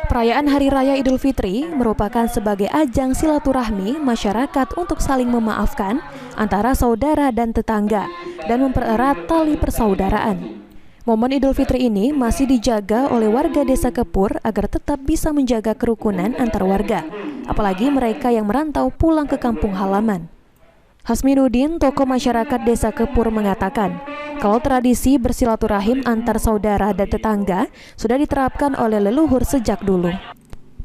Perayaan Hari Raya Idul Fitri merupakan sebagai ajang silaturahmi masyarakat untuk saling memaafkan antara saudara dan tetangga dan mempererat tali persaudaraan. Momen Idul Fitri ini masih dijaga oleh warga Desa Kepur agar tetap bisa menjaga kerukunan antar warga, apalagi mereka yang merantau pulang ke kampung halaman. Hasminuddin, tokoh masyarakat Desa Kepur, mengatakan kalau tradisi bersilaturahim antar saudara dan tetangga sudah diterapkan oleh leluhur sejak dulu.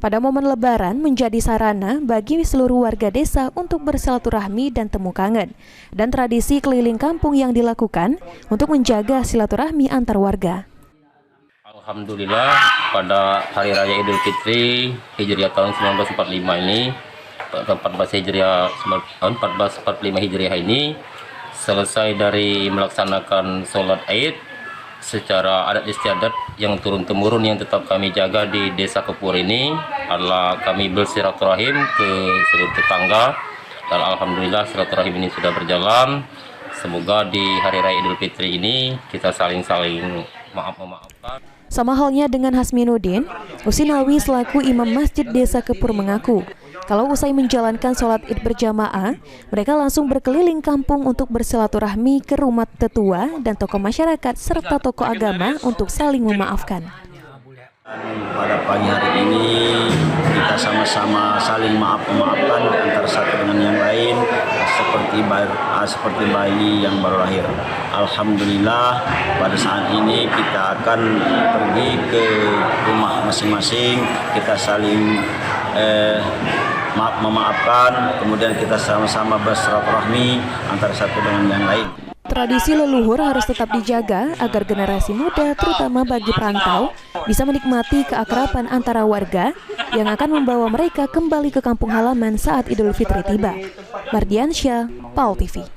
Pada momen Lebaran menjadi sarana bagi seluruh warga desa untuk bersilaturahmi dan temu kangen, dan tradisi keliling kampung yang dilakukan untuk menjaga silaturahmi antar warga. Alhamdulillah, pada Hari Raya Idul Fitri Hijriah tahun 1945 ini, 14 Hijriah tahun 1445 Hijriah ini, selesai dari melaksanakan sholat Id secara adat istiadat yang turun-temurun yang tetap kami jaga di Desa Kepur ini adalah kami bersilaturahim ke seluruh tetangga, dan alhamdulillah silaturahim ini sudah berjalan. Semoga di Hari Raya Idul Fitri ini kita saling-saling memaafkan. Sama halnya dengan Hasminuddin, Usinawi selaku imam Masjid Desa Kepur mengaku, kalau usai menjalankan sholat Id berjamaah, mereka langsung berkeliling kampung untuk bersilaturahmi ke rumah tetua dan tokoh masyarakat serta tokoh agama untuk saling memaafkan. Pada pagi hari ini kita sama-sama saling maafkan antara satu dengan yang lain, seperti bayi yang baru lahir. Alhamdulillah, pada saat ini kita akan pergi ke rumah masing-masing, kita saling memaafkan, kemudian kita sama-sama bersilaturahmi antara satu dengan yang lain. Tradisi leluhur harus tetap dijaga agar generasi muda, terutama bagi perantau, bisa menikmati keakraban antara warga yang akan membawa mereka kembali ke kampung halaman saat Idul Fitri tiba. Mardiansyah, PAL TV.